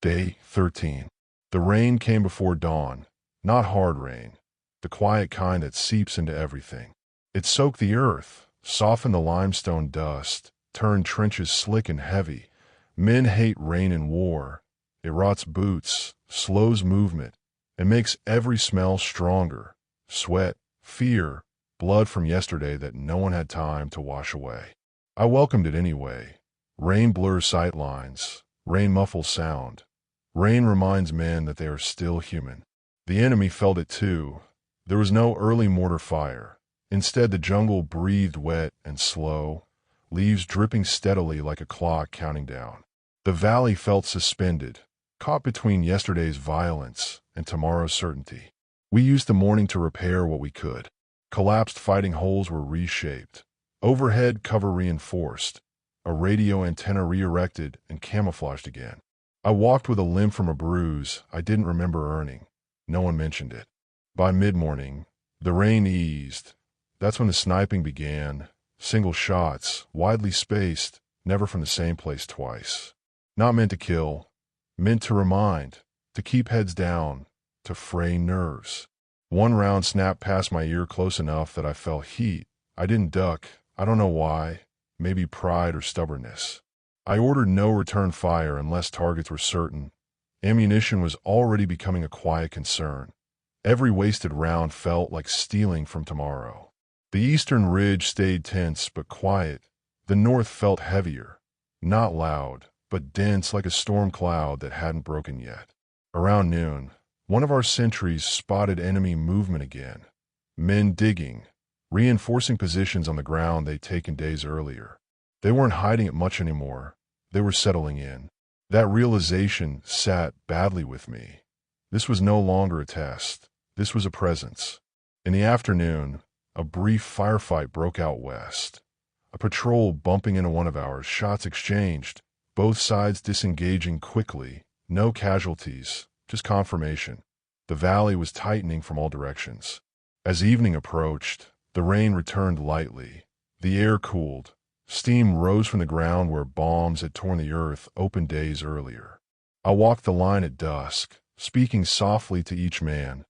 Day 13. The rain came before dawn. Not hard rain, the quiet kind that seeps into everything. It soaked the earth, softened the limestone dust, turned trenches slick and heavy. Men hate rain in war. It rots boots, slows movement, and makes every smell stronger. Sweat, fear, blood from yesterday that no one had time to wash away. I welcomed it anyway. Rain blurs sight lines. Rain muffles sound. Rain reminds men that they are still human. The enemy felt it too. There was no early mortar fire. Instead, the jungle breathed wet and slow, leaves dripping steadily like a clock counting down. The valley felt suspended, caught between yesterday's violence and tomorrow's certainty. We used the morning to repair what we could. Collapsed fighting holes were reshaped. Overhead cover reinforced. A radio antenna re-erected and camouflaged again. I walked with a limp from a bruise I didn't remember earning. No one mentioned it. By mid-morning, the rain eased. That's when the sniping began. Single shots, widely spaced, never from the same place twice. Not meant to kill, meant to remind, to keep heads down, to fray nerves. One round snapped past my ear close enough that I felt heat. I didn't duck. I don't know why. Maybe pride or stubbornness. I ordered no return fire unless targets were certain. Ammunition was already becoming a quiet concern. Every wasted round felt like stealing from tomorrow. The eastern ridge stayed tense but quiet. The north felt heavier. Not loud, but dense like a storm cloud that hadn't broken yet. Around noon, one of our sentries spotted enemy movement again. Men digging, reinforcing positions on the ground they'd taken days earlier. They weren't hiding it much anymore. They were settling in. That realization sat badly with me. This was no longer a test. This was a presence. In the afternoon, a brief firefight broke out west. A patrol bumping into one of ours, shots exchanged, both sides disengaging quickly. No casualties, just confirmation. The valley was tightening from all directions. As evening approached, the rain returned lightly. The air cooled. Steam rose from the ground where bombs had torn the earth open days earlier. I walked the line at dusk, speaking softly to each man.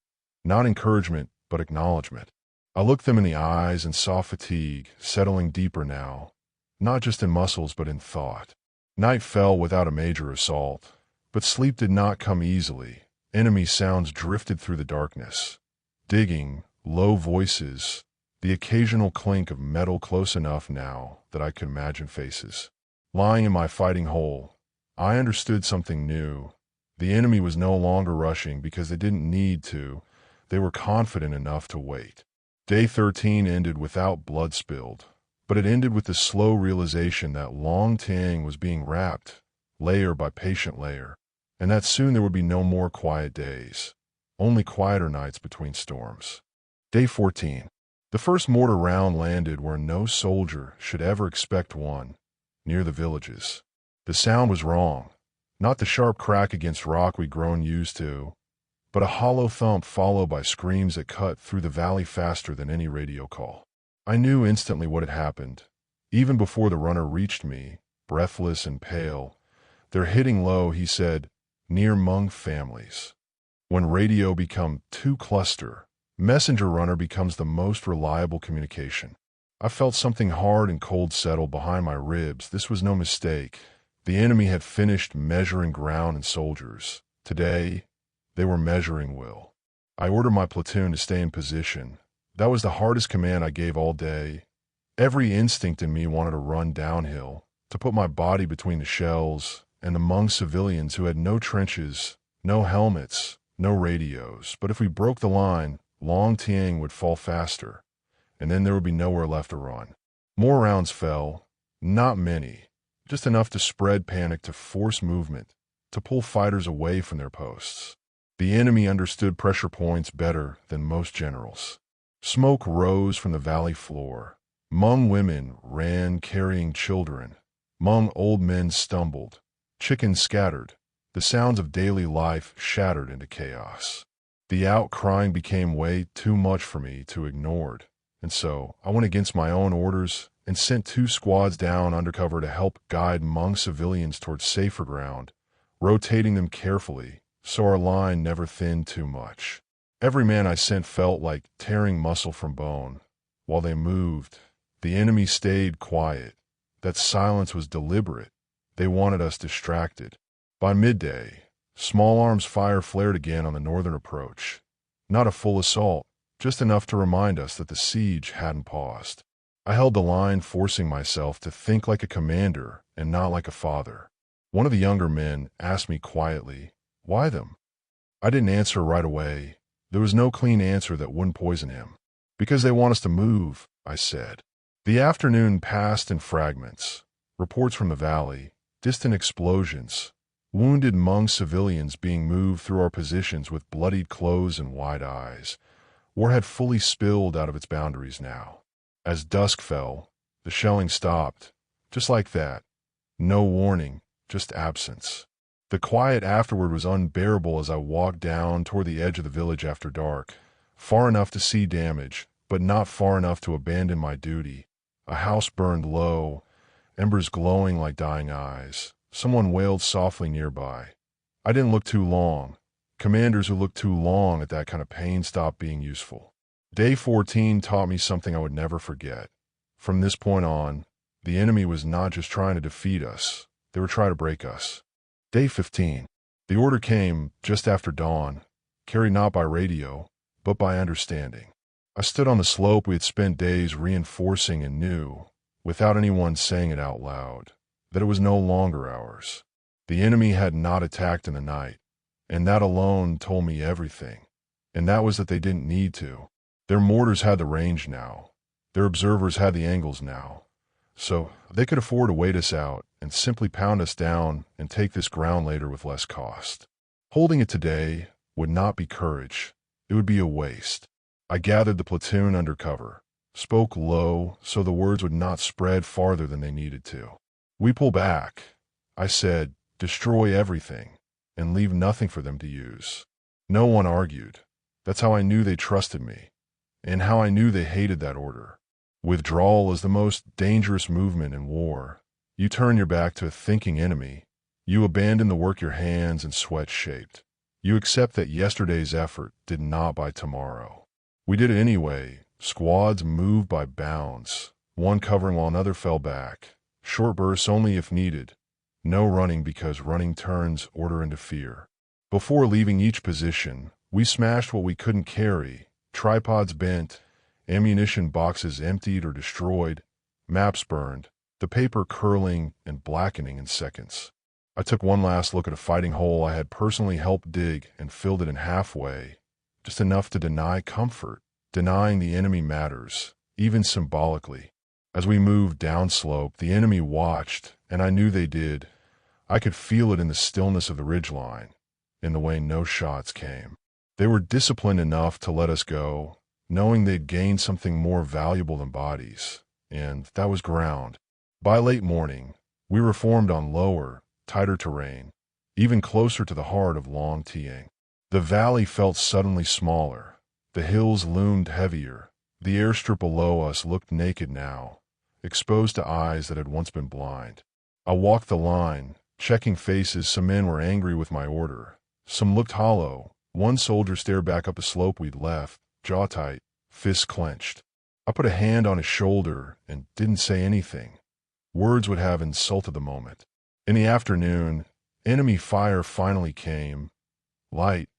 Not encouragement, but acknowledgement. I looked them in the eyes and saw fatigue settling deeper now, not just in muscles but in thought. Night fell without a major assault, but sleep did not come easily. Enemy sounds drifted through the darkness. Digging, low voices, the occasional clink of metal close enough now that I could imagine faces. Lying in my fighting hole, I understood something new. The enemy was no longer rushing because they didn't need to. They were confident enough to wait. Day 13 ended without blood spilled, but it ended with the slow realization that Long Tieng was being wrapped, layer by patient layer, and that soon there would be no more quiet days, only quieter nights between storms. Day 14. The first mortar round landed where no soldier should ever expect one, near the villages. The sound was wrong, not the sharp crack against rock we'd grown used to, but a hollow thump followed by screams that cut through the valley faster than any radio call. I knew instantly what had happened. Even before the runner reached me, breathless and pale, they're hitting low, he said, near Hmong families. When radio become too cluster, messenger runner becomes the most reliable communication. I felt something hard and cold settle behind my ribs. This was no mistake. The enemy had finished measuring ground and soldiers. Today, they were measuring will. I ordered my platoon to stay in position. That was the hardest command I gave all day. Every instinct in me wanted to run downhill, to put my body between the shells and among civilians who had no trenches, no helmets, no radios. But if we broke the line, Long Tieng would fall faster, and then there would be nowhere left to run. More rounds fell, not many, just enough to spread panic, to force movement, to pull fighters away from their posts. The enemy understood pressure points better than most generals. Smoke rose from the valley floor. Hmong women ran carrying children. Hmong old men stumbled. Chickens scattered. The sounds of daily life shattered into chaos. The outcrying became way too much for me to ignore, and so I went against my own orders and sent 2 squads down undercover to help guide Hmong civilians towards safer ground, rotating them carefully so our line never thinned too much. Every man I sent felt like tearing muscle from bone. While they moved, the enemy stayed quiet. That silence was deliberate. They wanted us distracted. By midday, small arms fire flared again on the northern approach. Not a full assault, just enough to remind us that the siege hadn't paused. I held the line, forcing myself to think like a commander and not like a father. One of the younger men asked me quietly, "Why them?" I didn't answer right away. There was no clean answer that wouldn't poison him. "Because they want us to move," I said. The afternoon passed in fragments. Reports from the valley, distant explosions, wounded Hmong civilians being moved through our positions with bloodied clothes and wide eyes. War had fully spilled out of its boundaries now. As dusk fell, the shelling stopped, just like that. No warning, just absence. The quiet afterward was unbearable as I walked down toward the edge of the village after dark, far enough to see damage, but not far enough to abandon my duty. A house burned low, embers glowing like dying eyes. Someone wailed softly nearby. I didn't look too long. Commanders who looked too long at that kind of pain stopped being useful. Day 14 taught me something I would never forget. From this point on, the enemy was not just trying to defeat us, they were trying to break us. Day 15. The order came just after dawn, carried not by radio, but by understanding. I stood on the slope we had spent days reinforcing and knew, without anyone saying it out loud, that it was no longer ours. The enemy had not attacked in the night, and that alone told me everything. And that was that they didn't need to. Their mortars had the range now. Their observers had the angles now. So they could afford to wait us out and simply pound us down and take this ground later with less cost. Holding it today would not be courage. It would be a waste. I gathered the platoon under cover, spoke low so the words would not spread farther than they needed to. "We pull back," I said, "destroy everything, and leave nothing for them to use." No one argued. That's how I knew they trusted me, and how I knew they hated that order. Withdrawal is the most dangerous movement in war. You turn your back to a thinking enemy. You abandon the work your hands and sweat shaped. You accept that yesterday's effort did not buy tomorrow. We did it anyway. Squads moved by bounds, one covering while another fell back. Short bursts only if needed. No running because running turns order into fear. Before leaving each position, we smashed what we couldn't carry. Tripods bent, ammunition boxes emptied or destroyed, maps burned, the paper curling and blackening in seconds. I took one last look at a fighting hole I had personally helped dig and filled it in halfway, just enough to deny comfort. Denying the enemy matters, even symbolically. As we moved downslope, the enemy watched, and I knew they did. I could feel it in the stillness of the ridgeline, in the way no shots came. They were disciplined enough to let us go, knowing they'd gained something more valuable than bodies, and that was ground. By late morning, we were formed on lower, tighter terrain, even closer to the heart of Long Tieng. The valley felt suddenly smaller. The hills loomed heavier. The airstrip below us looked naked now, exposed to eyes that had once been blind. I walked the line, checking faces. Some men were angry with my order. Some looked hollow. One soldier stared back up the slope we'd left, jaw tight, fists clenched. I put a hand on his shoulder and didn't say anything. Words would have insulted the moment. In the afternoon, enemy fire finally came. Light,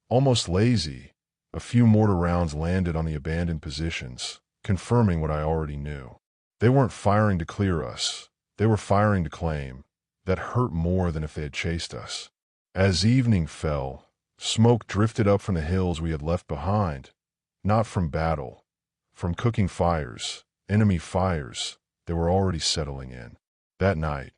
almost lazy. A few mortar rounds landed on the abandoned positions, confirming what I already knew. They weren't firing to clear us. They were firing to claim. That hurt more than if they had chased us. As evening fell, smoke drifted up from the hills we had left behind. Not from battle, from cooking fires, enemy fires. They were already settling in. That night,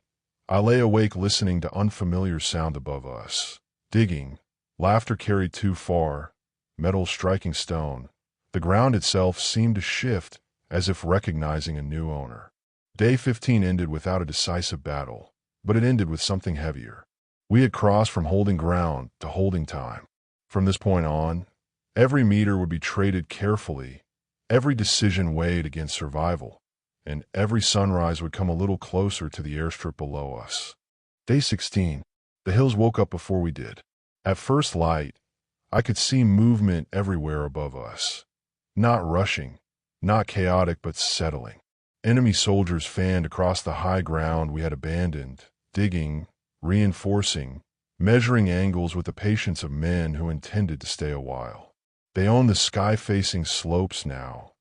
I lay awake listening to unfamiliar sound above us. Digging, laughter carried too far. Metal striking stone. The ground itself seemed to shift, as if recognizing a new owner. Day 15 ended without a decisive battle, but it ended with something heavier. We had crossed from holding ground to holding time. From this point on, every meter would be traded carefully, every decision weighed against survival, and every sunrise would come a little closer to the airstrip below us. Day 16. The hills woke up before we did. At first light, I could see movement everywhere above us. Not rushing, not chaotic, but settling. Enemy soldiers fanned across the high ground we had abandoned, digging, reinforcing, measuring angles with the patience of men who intended to stay a while. They owned the sky-facing slopes now,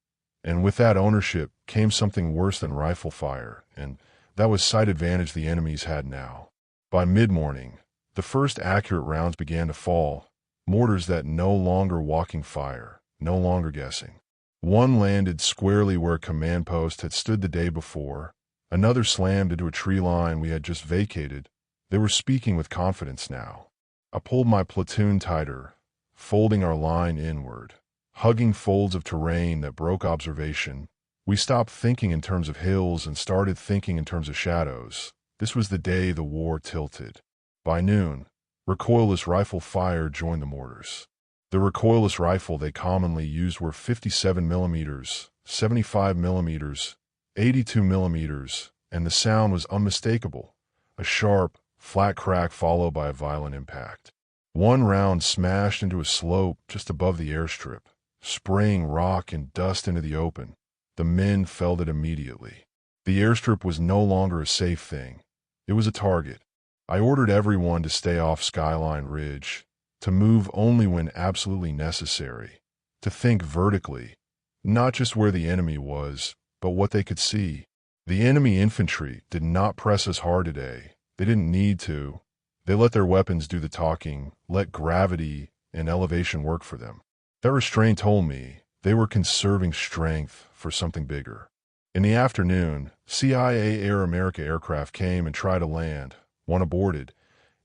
and with that ownership came something worse than rifle fire, and that was sight advantage the enemies had now. By mid-morning, the first accurate rounds began to fall, mortars that no longer walking fire, no longer guessing. One landed squarely where a command post had stood the day before, another slammed into a tree line we had just vacated. They were speaking with confidence now. I pulled my platoon tighter, folding our line inward, hugging folds of terrain that broke observation. We stopped thinking in terms of hills and started thinking in terms of shadows. This was the day the war tilted. By noon, recoilless rifle fire joined the mortars. The recoilless rifle they commonly used were 57 millimeters, 75 millimeters, 82 millimeters, and the sound was unmistakable, a sharp, flat crack followed by a violent impact. One round smashed into a slope just above the airstrip, spraying rock and dust into the open. The men felt it immediately. The airstrip was no longer a safe thing. It was a target. I ordered everyone to stay off Skyline Ridge, to move only when absolutely necessary, to think vertically, not just where the enemy was, but what they could see. The enemy infantry did not press us hard today. They didn't need to. They let their weapons do the talking, let gravity and elevation work for them. That restraint told me they were conserving strength for something bigger. In the afternoon, CIA Air America aircraft came and tried to land. One aborted,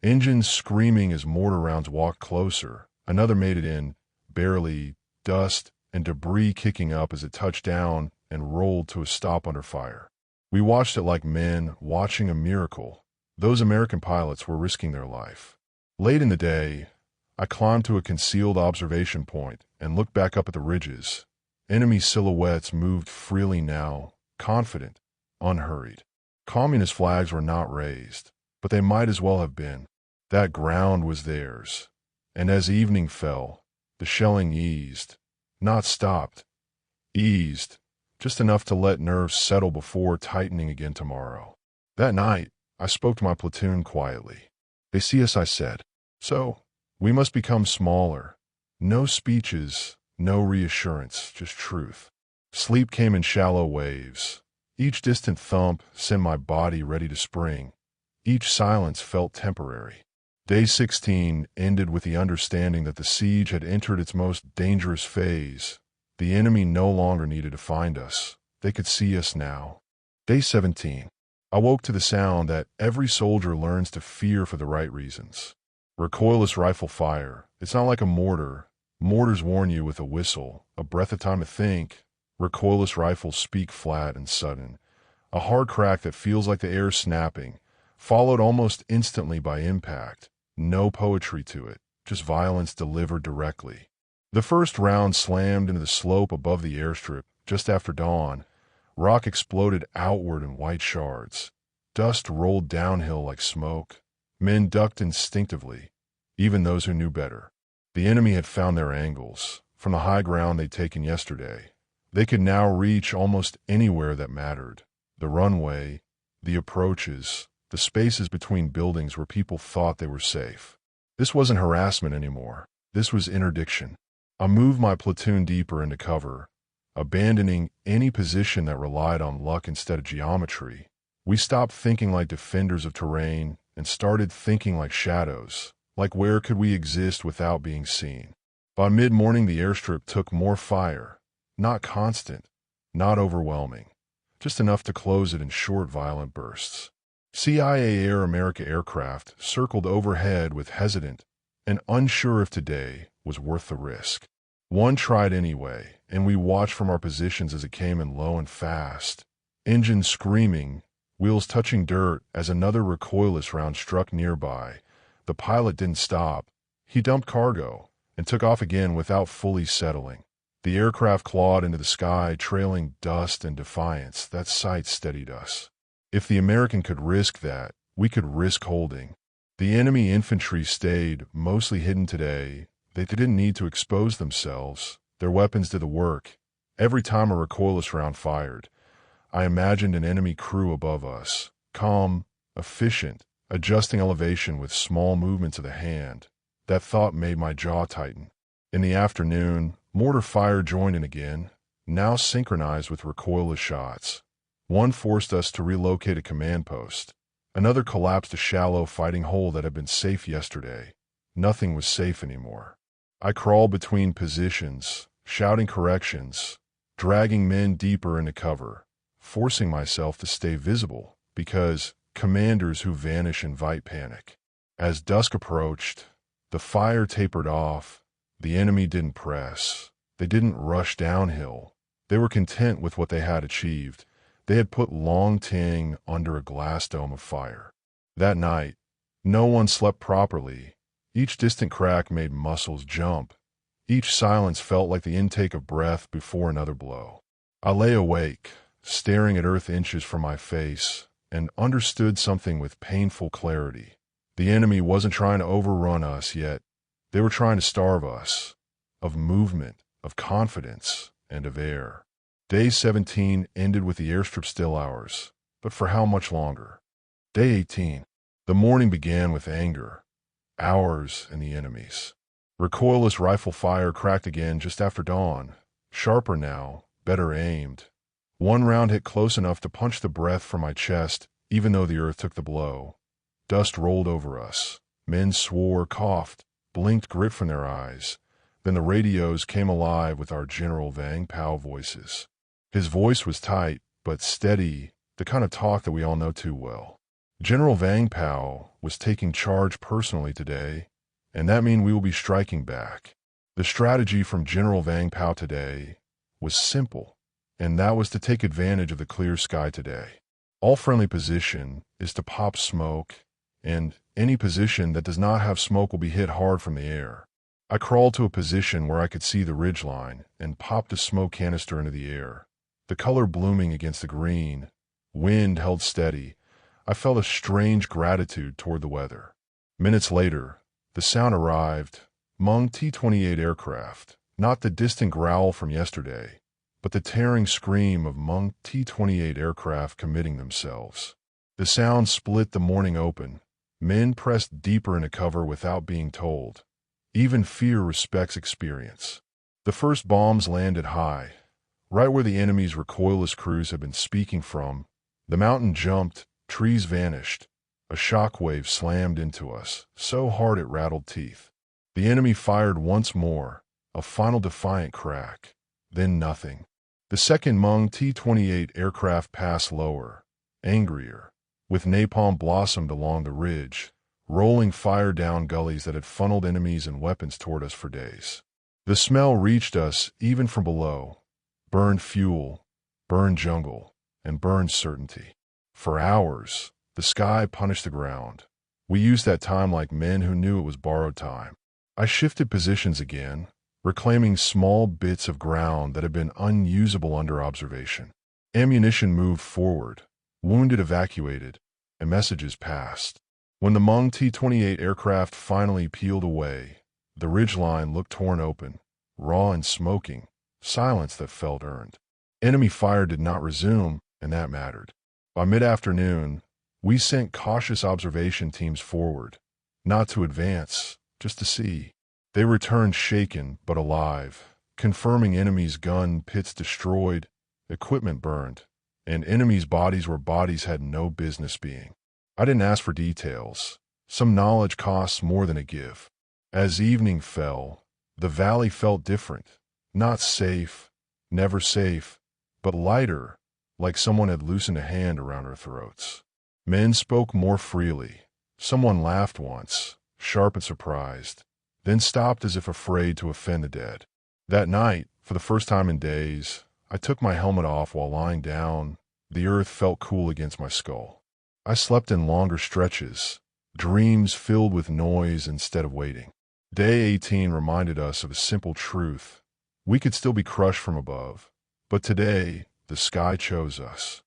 engines screaming as mortar rounds walked closer. Another made it in, barely, dust and debris kicking up as it touched down and rolled to a stop under fire. We watched it like men watching a miracle. Those American pilots were risking their life. Late in the day, I climbed to a concealed observation point and looked back up at the ridges. Enemy silhouettes moved freely now, confident, unhurried. Communist flags were not raised, but they might as well have been. That ground was theirs. And as evening fell, the shelling eased, not stopped, eased, just enough to let nerves settle before tightening again tomorrow. That night, I spoke to my platoon quietly. They see us, I said. So, we must become smaller. No speeches, no reassurance, just truth. Sleep came in shallow waves. Each distant thump sent my body ready to spring. Each silence felt temporary. Day 16 ended with the understanding that the siege had entered its most dangerous phase. The enemy no longer needed to find us. They could see us now. Day 17. I woke to the sound that every soldier learns to fear for the right reasons. Recoilless rifle fire. It's not like a mortar. Mortars warn you with a whistle, a breath of time to think. Recoilless rifles speak flat and sudden. A hard crack that feels like the air snapping, followed almost instantly by impact. No poetry to it, just violence delivered directly. The first round slammed into the slope above the airstrip just after dawn. Rock exploded outward in white shards. Dust rolled downhill like smoke. Men ducked instinctively, even those who knew better. The enemy had found their angles. From the high ground they'd taken yesterday, they could now reach almost anywhere that mattered. The runway, the approaches, the spaces between buildings where people thought they were safe. This wasn't harassment anymore. This was interdiction. I moved my platoon deeper into cover, abandoning any position that relied on luck instead of geometry. We stopped thinking like defenders of terrain and started thinking like shadows, like where could we exist without being seen. By mid-morning, the airstrip took more fire, not constant, not overwhelming, just enough to close it in short, violent bursts. CIA Air America aircraft circled overhead with hesitant and unsure if today was worth the risk. One tried anyway, and we watched from our positions as it came in low and fast. Engines screaming, wheels touching dirt as another recoilless round struck nearby. The pilot didn't stop. He dumped cargo and took off again without fully settling. The aircraft clawed into the sky, trailing dust and defiance. That sight steadied us. If the American could risk that, we could risk holding. The enemy infantry stayed mostly hidden today. They didn't need to expose themselves. Their weapons did the work. Every time a recoilless round fired, I imagined an enemy crew above us, calm, efficient, adjusting elevation with small movements of the hand. That thought made my jaw tighten. In the afternoon, mortar fire joined in again, now synchronized with recoilless shots. One forced us to relocate a command post. Another collapsed a shallow fighting hole that had been safe yesterday. Nothing was safe anymore. I crawled between positions, shouting corrections, dragging men deeper into cover, forcing myself to stay visible, because commanders who vanish invite panic. As dusk approached, the fire tapered off. The enemy didn't press. They didn't rush downhill. They were content with what they had achieved. They had put Long Tieng under a glass dome of fire. That night, no one slept properly. Each distant crack made muscles jump. Each silence felt like the intake of breath before another blow. I lay awake, staring at earth inches from my face, and understood something with painful clarity. The enemy wasn't trying to overrun us yet. They were trying to starve us of movement, of confidence, and of air. Day 17 ended with the airstrip still ours, but for how much longer? Day 18. The morning began with anger. Ours and the enemy's. Recoilless rifle fire cracked again just after dawn. Sharper now, better aimed. One round hit close enough to punch the breath from my chest, even though the earth took the blow. Dust rolled over us. Men swore, coughed, blinked grit from their eyes. Then the radios came alive with our General Vang Pao voices. His voice was tight, but steady, the kind of talk that we all know too well. General Vang Pao was taking charge personally today, and that means we will be striking back. The strategy from General Vang Pao today was simple, and that was to take advantage of the clear sky today. All friendly position is to pop smoke, and any position that does not have smoke will be hit hard from the air. I crawled to a position where I could see the ridgeline and popped a smoke canister into the air. The color blooming against the green. Wind held steady. I felt a strange gratitude toward the weather. Minutes later, the sound arrived. Hmong T-28 aircraft. Not the distant growl from yesterday, but the tearing scream of Hmong T-28 aircraft committing themselves. The sound split the morning open. Men pressed deeper into cover without being told. Even fear respects experience. The first bombs landed high, right where the enemy's recoilless crews had been speaking from. The mountain jumped, trees vanished. A shockwave slammed into us, so hard it rattled teeth. The enemy fired once more, a final defiant crack. Then nothing. The second Hmong T-28 aircraft passed lower, angrier, with napalm blossomed along the ridge, rolling fire down gullies that had funneled enemies and weapons toward us for days. The smell reached us even from below. Burned fuel, burned jungle, and burned certainty. For hours, the sky punished the ground. We used that time like men who knew it was borrowed time. I shifted positions again, reclaiming small bits of ground that had been unusable under observation. Ammunition moved forward, wounded evacuated, and messages passed. When the Hmong T-28 aircraft finally peeled away, the ridgeline looked torn open, raw and smoking, silence that felt earned. Enemy fire did not resume, and that mattered. By mid-afternoon, we sent cautious observation teams forward, not to advance, just to see. They returned shaken but alive, confirming enemy's gun pits destroyed, equipment burned, and enemy's bodies where bodies had no business being. I didn't ask for details. Some knowledge costs more than a give. As evening fell, the valley felt different. Not safe, never safe, but lighter, like someone had loosened a hand around our throats. Men spoke more freely. Someone laughed once, sharp and surprised, then stopped as if afraid to offend the dead. That night, for the first time in days, I took my helmet off while lying down. The earth felt cool against my skull. I slept in longer stretches, dreams filled with noise instead of waiting. Day 18 reminded us of a simple truth. We could still be crushed from above, but today the sky chose us.